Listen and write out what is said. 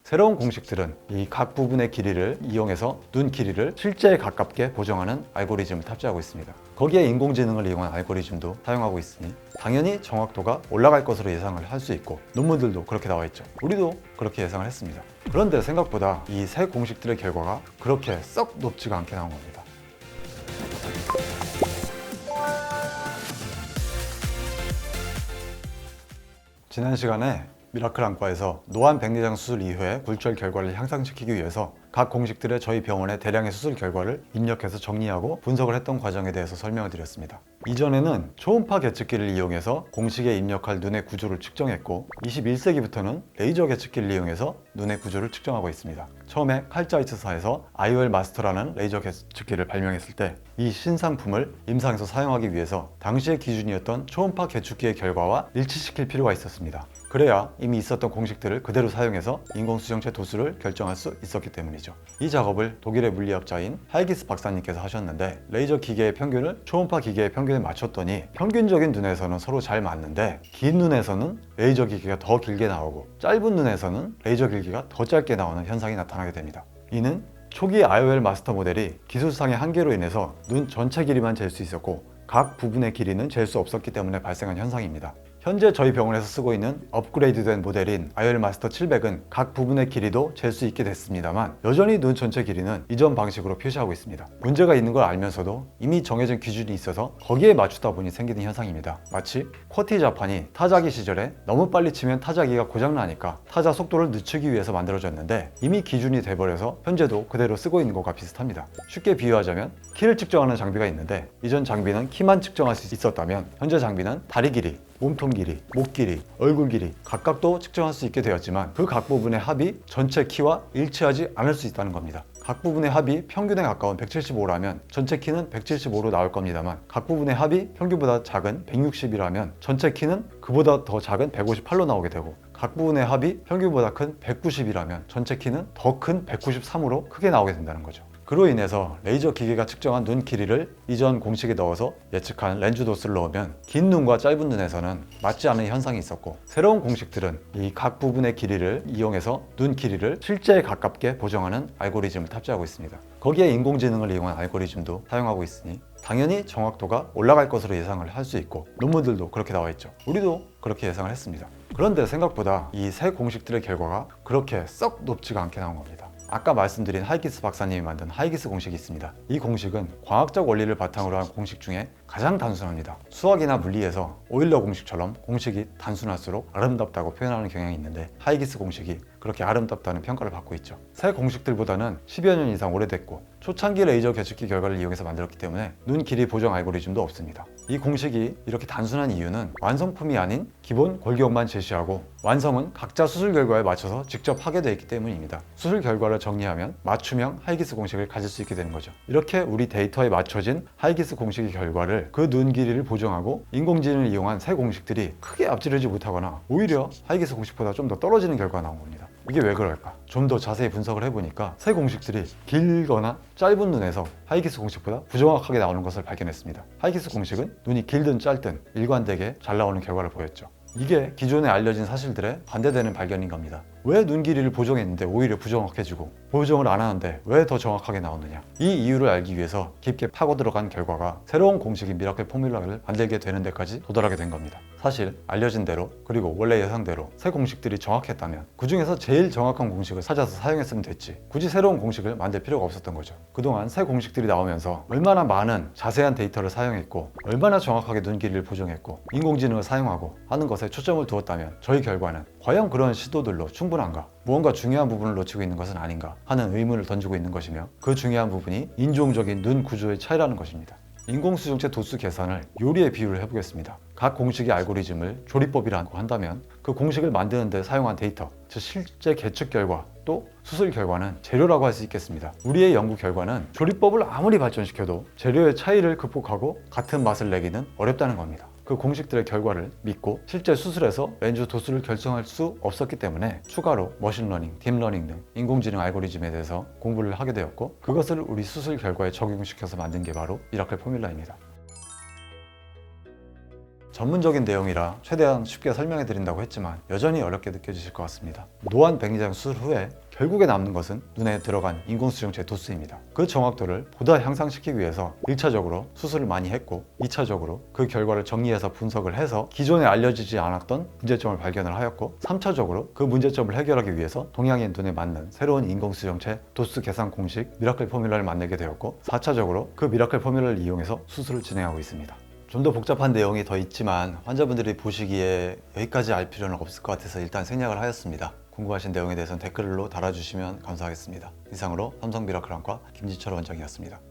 새로운 공식들은 이 각 부분의 길이를 이용해서 눈 길이를 실제에 가깝게 보정하는 알고리즘을 탑재하고 있습니다. 거기에 인공지능을 이용한 알고리즘도 사용하고 있으니 당연히 정확도가 올라갈 것으로 예상을 할 수 있고, 논문들도 그렇게 나와 있죠. 우리도 그렇게 예상을 했습니다. 그런데 생각보다 이 새 공식들의 결과가 그렇게 썩 높지가 않게 나온 겁니다. 지난 시간에 미라클 안과에서 노안 백내장 수술 이후의 굴절 결과를 향상시키기 위해서 각 공식들의 저희 병원의 대량의 수술 결과를 입력해서 정리하고 분석을 했던 과정에 대해서 설명을 드렸습니다. 이전에는 초음파 계측기를 이용해서 공식에 입력할 눈의 구조를 측정했고, 21세기부터는 레이저 계측기를 이용해서 눈의 구조를 측정하고 있습니다. 처음에 칼자이츠사에서 IOL 마스터라는 레이저 계측기를 발명했을 때 이 신상품을 임상에서 사용하기 위해서 당시의 기준이었던 초음파 계측기의 결과와 일치시킬 필요가 있었습니다. 그래야 이미 있었던 공식들을 그대로 사용해서 인공수정체 도수를 결정할 수 있었기 때문이죠. 이 작업을 독일의 물리학자인 하이기스 박사님께서 하셨는데, 레이저 기계의 평균을 초음파 기계의 평균에 맞췄더니 평균적인 눈에서는 서로 잘 맞는데, 긴 눈에서는 레이저 기계가 더 길게 나오고 짧은 눈에서는 레이저 길이가 더 짧게 나오는 현상이 나타나게 됩니다. 이는 초기 IOL 마스터 모델이 기술상의 한계로 인해서 눈 전체 길이만 잴 수 있었고 각 부분의 길이는 잴 수 없었기 때문에 발생한 현상입니다. 현재 저희 병원에서 쓰고 있는 업그레이드된 모델인 IOL 마스터 700은 각 부분의 길이도 잴 수 있게 됐습니다만 여전히 눈 전체 길이는 이전 방식으로 표시하고 있습니다. 문제가 있는 걸 알면서도 이미 정해진 기준이 있어서 거기에 맞추다 보니 생기는 현상입니다. 마치 쿼티 자판이 타자기 시절에 너무 빨리 치면 타자기가 고장나니까 타자 속도를 늦추기 위해서 만들어졌는데, 이미 기준이 돼버려서 현재도 그대로 쓰고 있는 것과 비슷합니다. 쉽게 비유하자면 키를 측정하는 장비가 있는데, 이전 장비는 키만 측정할 수 있었다면 현재 장비는 다리 길이, 몸통 길이, 목 길이, 얼굴 길이 각각도 측정할 수 있게 되었지만 그 각 부분의 합이 전체 키와 일치하지 않을 수 있다는 겁니다. 각 부분의 합이 평균에 가까운 175라면 전체 키는 175로 나올 겁니다만, 각 부분의 합이 평균보다 작은 160이라면 전체 키는 그보다 더 작은 158로 나오게 되고, 각 부분의 합이 평균보다 큰 190이라면 전체 키는 더 큰 193으로 크게 나오게 된다는 거죠. 그로 인해서 레이저 기계가 측정한 눈 길이를 이전 공식에 넣어서 예측한 렌즈 도수를 넣으면 긴 눈과 짧은 눈에서는 맞지 않는 현상이 있었고, 새로운 공식들은 이 각 부분의 길이를 이용해서 눈 길이를 실제에 가깝게 보정하는 알고리즘을 탑재하고 있습니다. 거기에 인공지능을 이용한 알고리즘도 사용하고 있으니 당연히 정확도가 올라갈 것으로 예상을 할 수 있고, 논문들도 그렇게 나와 있죠. 우리도 그렇게 예상을 했습니다. 그런데 생각보다 이 새 공식들의 결과가 그렇게 썩 높지가 않게 나온 겁니다. 아까 말씀드린 하이기스 박사님이 만든 하이기스 공식이 있습니다. 이 공식은 과학적 원리를 바탕으로 한 공식 중에 가장 단순합니다. 수학이나 물리에서 오일러 공식처럼 공식이 단순할수록 아름답다고 표현하는 경향이 있는데, 하이기스 공식이 그렇게 아름답다는 평가를 받고 있죠. 새 공식들보다는 10여 년 이상 오래됐고 초창기 레이저 계측기 결과를 이용해서 만들었기 때문에 눈 길이 보정 알고리즘도 없습니다. 이 공식이 이렇게 단순한 이유는 완성품이 아닌 기본 골격만 제시하고 완성은 각자 수술 결과에 맞춰서 직접 하게 되어 있기 때문입니다. 수술 결과를 정리하면 맞춤형 하이기스 공식을 가질 수 있게 되는 거죠. 이렇게 우리 데이터에 맞춰진 하이기스 공식의 결과를 그 눈 길이를 보정하고 인공지능을 이용한 새 공식들이 크게 앞지르지 못하거나 오히려 하이기스 공식보다 좀 더 떨어지는 결과가 나온 겁니다. 이게 왜 그럴까? 좀 더 자세히 분석을 해보니까 새 공식들이 길거나 짧은 눈에서 하이기스 공식보다 부정확하게 나오는 것을 발견했습니다. 하이기스 공식은 눈이 길든 짧든 일관되게 잘 나오는 결과를 보였죠. 이게 기존에 알려진 사실들에 반대되는 발견인 겁니다. 왜 눈 길이를 보정했는데 오히려 부정확해지고 보정을 안 하는데 왜 더 정확하게 나오느냐? 이 이유를 알기 위해서 깊게 파고 들어간 결과가 새로운 공식인 미라클 포뮬러를 만들게 되는 데까지 도달하게 된 겁니다. 사실 알려진 대로, 그리고 원래 예상대로 새 공식들이 정확했다면 그 중에서 제일 정확한 공식을 찾아서 사용했으면 됐지, 굳이 새로운 공식을 만들 필요가 없었던 거죠. 그동안 새 공식들이 나오면서 얼마나 많은 자세한 데이터를 사용했고 얼마나 정확하게 눈 길이를 보정했고 인공지능을 사용하고 하는 것에 초점을 두었다면 저희 결과는 과연 그런 시도들로 충분한가? 무언가 중요한 부분을 놓치고 있는 것은 아닌가 하는 의문을 던지고 있는 것이며, 그 중요한 부분이 인종적인 눈 구조의 차이라는 것입니다. 인공수정체 도수 계산을 요리에 비유를 해보겠습니다. 각 공식의 알고리즘을 조리법이라고 한다면 그 공식을 만드는 데 사용한 데이터, 즉 실제 계측 결과 또 수술 결과는 재료라고 할 수 있겠습니다. 우리의 연구 결과는 조리법을 아무리 발전시켜도 재료의 차이를 극복하고 같은 맛을 내기는 어렵다는 겁니다. 그 공식들의 결과를 믿고 실제 수술에서 렌즈 도수를 결정할 수 없었기 때문에 추가로 머신러닝, 딥러닝 등 인공지능 알고리즘에 대해서 공부를 하게 되었고, 그것을 우리 수술 결과에 적용시켜서 만든 게 바로 미라클 포뮬러입니다. 전문적인 내용이라 최대한 쉽게 설명해 드린다고 했지만 여전히 어렵게 느껴지실 것 같습니다. 노안 백내장 수술 후에 결국에 남는 것은 눈에 들어간 인공수정체 도수입니다. 그 정확도를 보다 향상시키기 위해서 1차적으로 수술을 많이 했고 2차적으로 그 결과를 정리해서 분석을 해서 기존에 알려지지 않았던 문제점을 발견을 하였고 3차적으로 그 문제점을 해결하기 위해서 동양인 눈에 맞는 새로운 인공수정체 도수 계산 공식 미라클 포뮬러를 만들게 되었고 4차적으로 그 미라클 포뮬러를 이용해서 수술을 진행하고 있습니다. 좀 더 복잡한 내용이 더 있지만 환자분들이 보시기에 여기까지 알 필요는 없을 것 같아서 일단 생략을 하였습니다. 궁금하신 내용에 대해서는 댓글로 달아주시면 감사하겠습니다. 이상으로 삼성 미라클 안과 김지철 원장이었습니다.